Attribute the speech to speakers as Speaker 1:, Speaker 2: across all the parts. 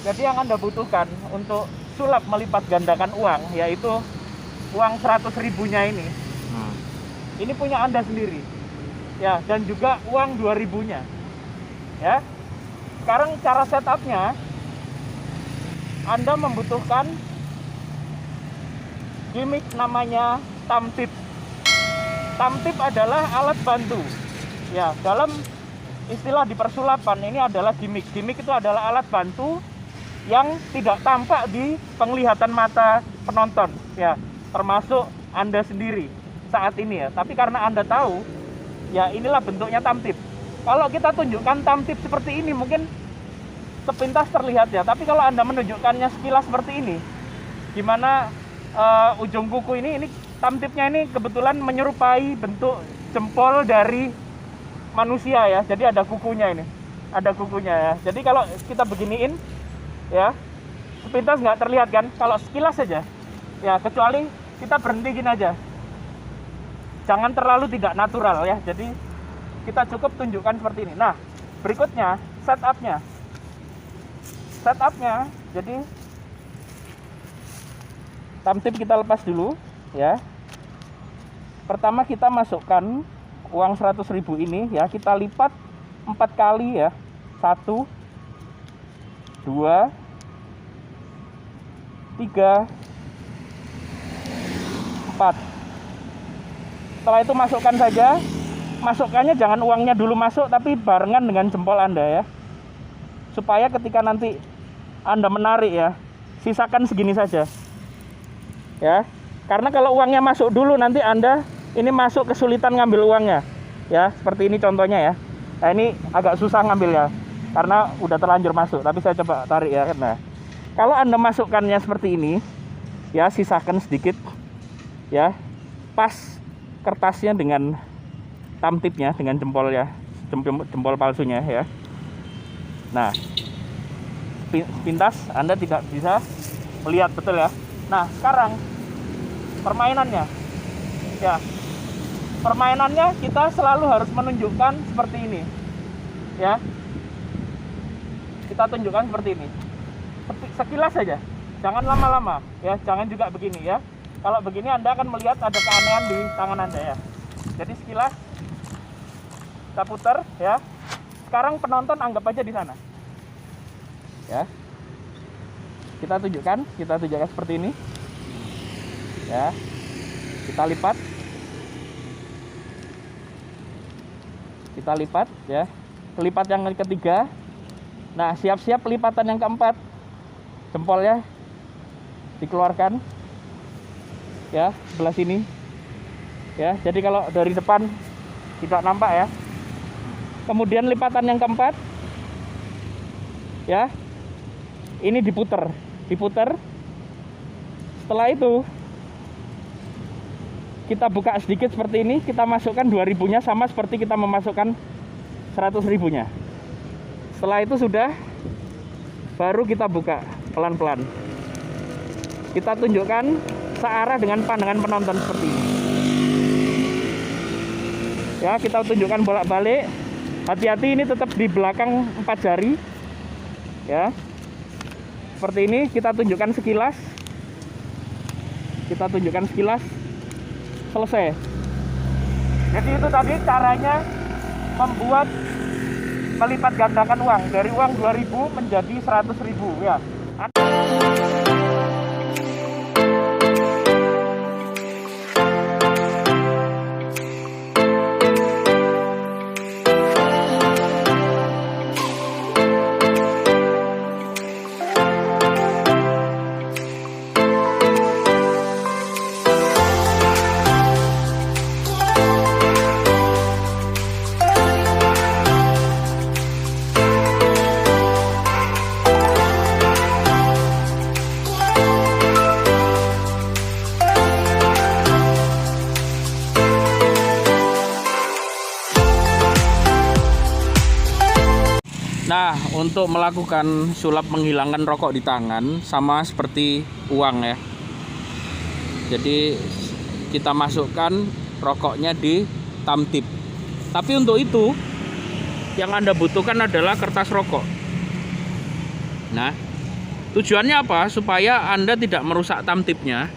Speaker 1: Jadi yang Anda butuhkan untuk sulap melipat gandakan uang, yaitu uang 100 ribunya ini. Ini punya Anda sendiri. Ya, dan juga uang 2000-nya. Ya. Sekarang cara setupnya, Anda membutuhkan gimmick namanya thumb tip. Thumb tip adalah alat bantu. Ya, dalam istilah di persulapan ini adalah gimmick. Gimmick itu adalah alat bantu yang tidak tampak di penglihatan mata penonton, ya, termasuk Anda sendiri saat ini ya. Tapi karena Anda tahu, ya inilah bentuknya thumb tip. Kalau kita tunjukkan thumb tip seperti ini mungkin sepintas terlihat ya. Tapi kalau Anda menunjukkannya sekilas seperti ini, gimana ujung kuku ini thumb tipnya ini kebetulan menyerupai bentuk jempol dari manusia ya. Jadi ada kukunya ini, ada kukunya ya. Jadi kalau kita beginiin, ya, sepintas nggak terlihat kan? Kalau sekilas saja, ya, kecuali kita berhenti gini aja. Jangan terlalu tidak natural ya. Jadi kita cukup tunjukkan seperti ini. Nah, berikutnya setupnya. Jadi thumb tip kita lepas dulu, ya. Pertama kita masukkan uang 100 ribu ini, ya, kita lipat 4 kali ya. 1, 2, 3, 4. Setelah itu masukkan saja. Masukkannya jangan uangnya dulu masuk, tapi barengan dengan jempol Anda ya. Supaya ketika nanti Anda menarik ya, sisakan segini saja. Ya. Karena kalau uangnya masuk dulu nanti Anda ini masuk kesulitan ngambil uangnya. Ya, seperti ini contohnya ya. Nah, ini agak susah ngambil ya. Karena udah terlanjur masuk, tapi saya coba tarik ya. Nah, kalau Anda masukkannya seperti ini, ya, sisakan sedikit. Ya. Pas kertasnya dengan thumb tipnya, dengan jempol ya, jempol palsunya ya. Nah, pintas Anda tidak bisa melihat betul ya. Nah, sekarang permainannya, ya, permainannya kita selalu harus menunjukkan seperti ini, ya. Kita tunjukkan seperti ini, sekilas saja, jangan lama-lama, ya, jangan juga begini ya. Kalau begini Anda akan melihat ada keanehan di tangan Anda ya. Jadi sekilas kita putar ya. Sekarang penonton anggap aja di sana. Ya. Kita tunjukkan seperti ini. Ya. Kita lipat. Ya. Kelipat yang ketiga. Nah, siap-siap pelipatan yang keempat. Jempolnya dikeluarkan. Ya, sebelah sini. Ya, jadi kalau dari depan tidak nampak ya. Kemudian lipatan yang keempat, ya, ini diputer. Setelah itu kita buka sedikit seperti ini, kita masukkan 2000-nya sama seperti kita memasukkan 100 ribunya. Setelah itu sudah, baru kita buka pelan-pelan. Kita tunjukkan searah dengan pandangan penonton seperti ini. Ya, kita tunjukkan bolak-balik. Hati-hati ini tetap di belakang 4 jari. Ya. Seperti ini kita tunjukkan sekilas. Selesai. Jadi itu tadi caranya membuat melipat gandakan uang dari uang 2000 menjadi 100 ribu ya. Nah, untuk melakukan sulap menghilangkan rokok di tangan sama seperti uang ya. Jadi kita masukkan rokoknya di thumb tip. Tapi untuk itu yang Anda butuhkan adalah kertas rokok. Nah,
Speaker 2: Tujuannya apa? Supaya Anda tidak merusak tamtipnya.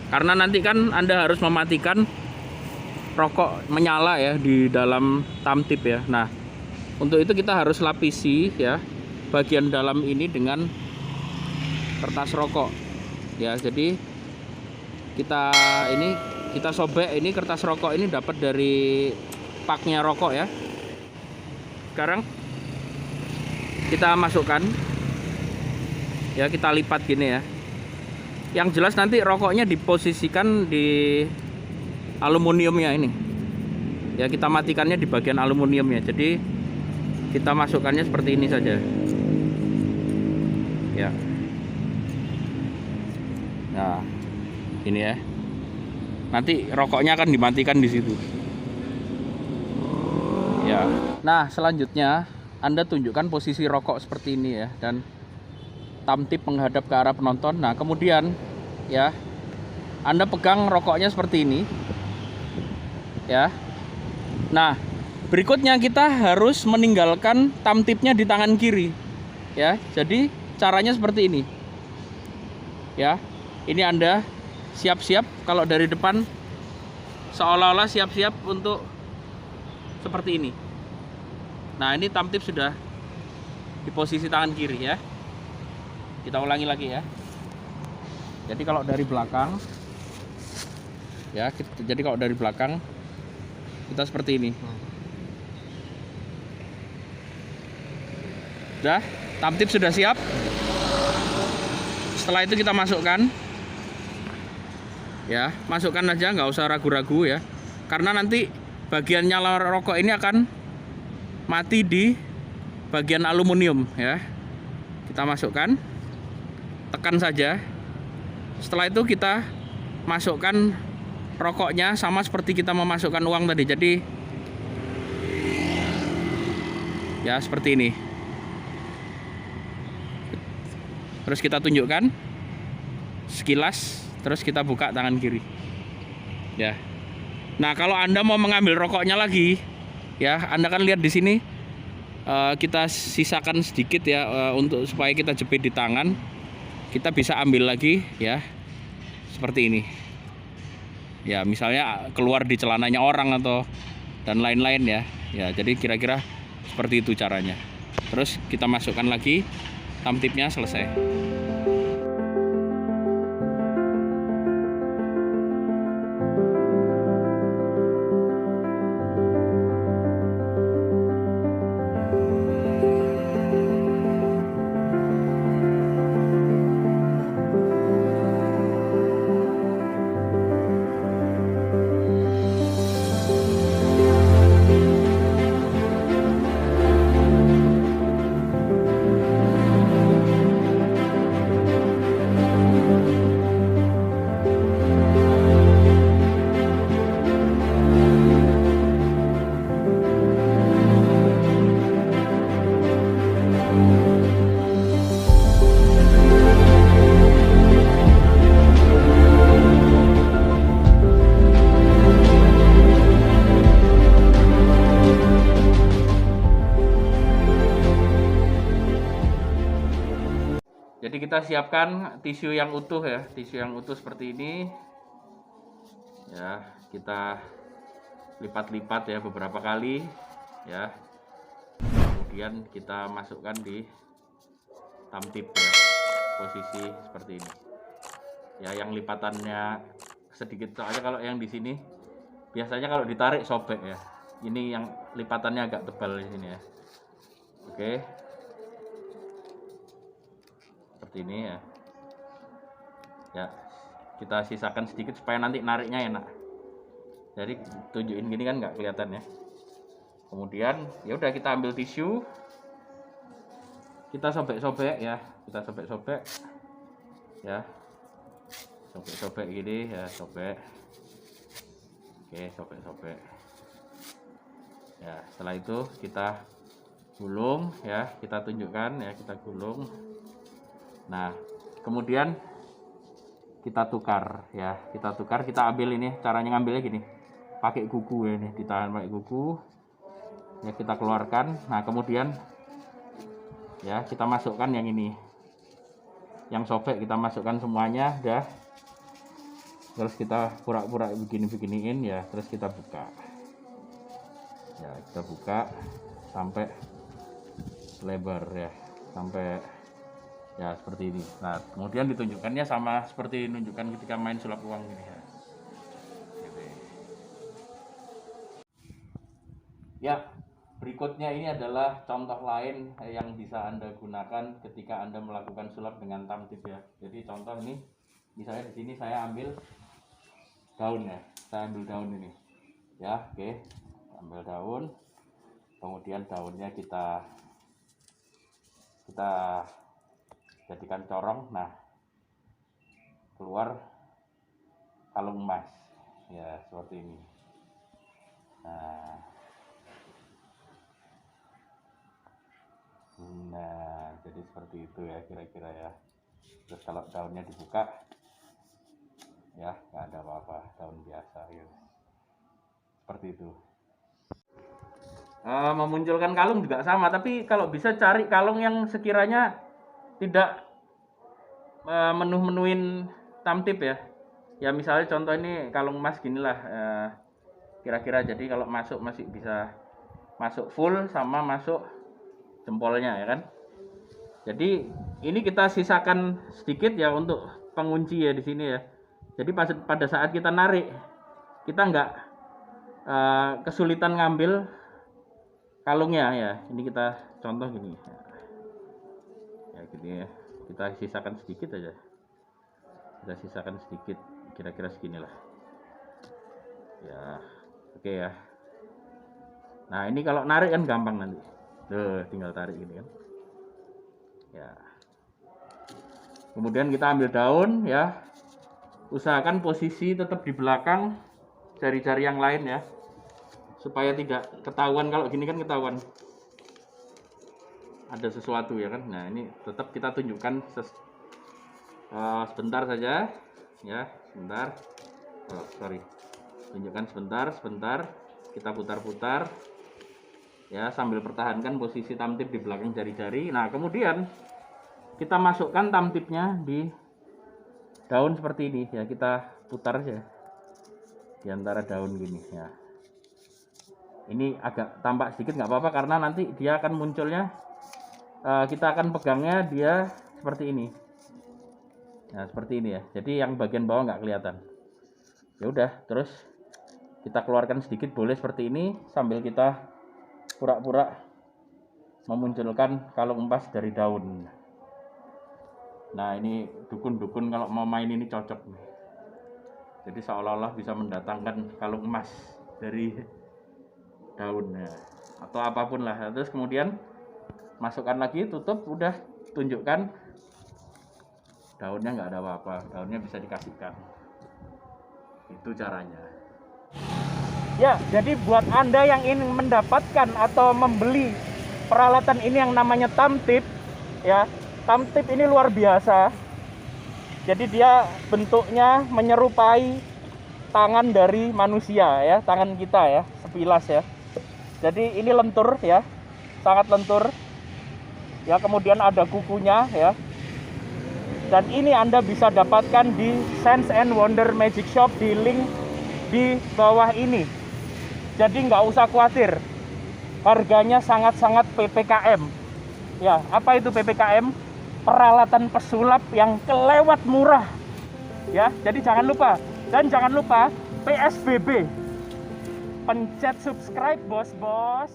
Speaker 2: Karena nanti kan Anda harus mematikan rokok menyala ya di dalam tamtip ya. Nah, untuk itu kita harus lapisi ya bagian dalam ini dengan kertas rokok. Ya, jadi kita sobek ini kertas rokok ini dapat dari paknya rokok ya. Sekarang kita masukkan ya, kita lipat gini ya. Yang jelas nanti rokoknya diposisikan di aluminiumnya ini ya, kita matikannya di bagian aluminiumnya. Jadi kita masukkannya seperti ini saja ya. Nah, ini ya. Nanti rokoknya akan dimatikan di situ. Ya. Nah, selanjutnya Anda tunjukkan posisi rokok seperti ini ya, dan tamtip menghadap ke arah penonton. Nah, kemudian ya Anda pegang rokoknya seperti ini ya. Nah, berikutnya kita harus meninggalkan tamtipnya di tangan kiri ya. Jadi caranya seperti ini ya. Ini Anda siap-siap kalau dari depan, seolah-olah siap-siap untuk seperti ini. Nah, ini tamtip sudah di posisi tangan kiri ya. Kita ulangi lagi ya. Jadi kalau dari belakang ya, jadi kalau dari belakang kita seperti ini. Sudah, tamtip sudah siap. Setelah itu kita masukkan ya, masukkan aja, nggak usah ragu-ragu ya, karena nanti bagian nyala rokok ini akan mati di bagian aluminium ya. Kita masukkan, tekan saja. Setelah itu kita masukkan rokoknya sama seperti kita memasukkan uang tadi. Jadi ya seperti ini. Terus kita tunjukkan sekilas, terus kita buka tangan kiri ya. Nah, kalau Anda mau mengambil rokoknya lagi ya, Anda kan lihat di sini kita sisakan sedikit ya, untuk supaya kita jepit di tangan. Kita bisa ambil lagi ya, seperti ini ya, misalnya keluar di celananya orang atau dan lain-lain ya. Ya, jadi kira-kira seperti itu caranya. Terus kita masukkan lagi, tamtipnya selesai. Jadi kita siapkan tisu yang utuh ya, tisu yang utuh seperti ini ya. Kita lipat-lipat ya beberapa kali ya. Kemudian kita masukkan di tamtip ya, posisi seperti ini ya. Yang lipatannya sedikit, soalnya kalau yang di sini biasanya kalau ditarik sobek ya. Ini yang lipatannya agak tebal di sini ya. Oke, seperti ini ya. Ya, kita sisakan sedikit supaya nanti nariknya enak. Jadi tunjukin gini kan nggak kelihatan ya. Kemudian ya udah, kita ambil tisu, kita sobek-sobek ya, kita sobek-sobek ya, sobek-sobek gini ya, sobek. Oke, sobek-sobek ya. Setelah itu kita gulung ya, kita tunjukkan ya, kita gulung. Nah, kemudian kita tukar ya, kita tukar, kita ambil ini, caranya ngambilnya gini, pakai kuku ya, ini ditahan pakai kuku ya, kita keluarkan. Nah, kemudian ya kita masukkan yang ini yang sobek kita masukkan semuanya dah. Terus kita pura-pura begini-beginiin ya, terus kita buka. Ya, kita buka sampai lebar ya, sampai ya seperti ini. Nah, kemudian ditunjukkannya sama seperti nunjukkan ketika main sulap uang ini ya. Gitu. Ya, berikutnya ini adalah contoh lain yang bisa Anda gunakan ketika Anda melakukan sulap dengan tamtip ya. Jadi contoh ini, misalnya di sini saya ambil daun ya, saya ambil daun ini ya. Oke, ambil daun, kemudian daunnya kita jadikan corong. Nah, keluar kalung emas ya, seperti ini. Nah, jadi seperti itu ya kira-kira ya. Terus kalau daunnya dibuka ya, nggak ada apa-apa, daun biasa ya, seperti itu. Memunculkan kalung juga sama, tapi kalau bisa cari kalung yang sekiranya tidak menuin tamtip ya. Ya misalnya contoh ini kalung emas ginilah kira-kira. Jadi kalau masuk masih bisa masuk full sama masuk jempolnya ya kan. Jadi ini kita sisakan sedikit ya untuk pengunci ya di sini ya. Jadi pada saat kita narik, kita nggak kesulitan ngambil kalungnya ya. Ini kita contoh gini ya, gini ya. Kita sisakan sedikit aja. Kita sisakan sedikit, kira-kira seginilah ya. Oke ya. Nah ini kalau narik kan gampang nanti. Tinggal tarik gini kan ya. Kemudian kita ambil daun ya. Usahakan posisi tetap di belakang jari-jari yang lain ya, supaya tidak ketahuan. Kalau gini kan ketahuan ada sesuatu ya kan. Nah ini tetap kita tunjukkan sebentar saja ya, sebentar. Tunjukkan sebentar, kita putar-putar ya, sambil pertahankan posisi tamtip di belakang jari-jari. Nah kemudian kita masukkan tamtipnya di daun seperti ini ya, kita putar ya di antara daun gini ya. Ini agak tampak sedikit nggak apa-apa, karena nanti dia akan munculnya, kita akan pegangnya dia seperti ini. Nah seperti ini ya, jadi yang bagian bawah nggak kelihatan. Ya udah, terus kita keluarkan sedikit boleh seperti ini, sambil kita pura-pura memunculkan kalung emas dari daun. Nah ini dukun-dukun kalau mau main ini cocok nih. Jadi seolah-olah bisa mendatangkan kalung emas dari daunnya atau apapun lah. Terus kemudian masukkan lagi, tutup, udah tunjukkan daunnya nggak ada apa-apa, daunnya bisa dikasihkan. Itu caranya.
Speaker 1: Ya, jadi buat Anda yang ingin mendapatkan atau membeli peralatan ini yang namanya tamtip ya, tamtip ini luar biasa. Jadi dia bentuknya menyerupai tangan dari manusia ya, tangan kita ya, sepilas ya. Jadi ini lentur ya, sangat lentur ya. Kemudian ada kukunya ya. Dan ini Anda bisa dapatkan di Sense and Wonder Magic Shop di link di bawah ini. Jadi nggak usah khawatir, harganya sangat-sangat PPKM. Ya, apa itu PPKM? Peralatan pesulap yang kelewat murah. Ya, jadi jangan lupa PSBB. Pencet subscribe bos-bos.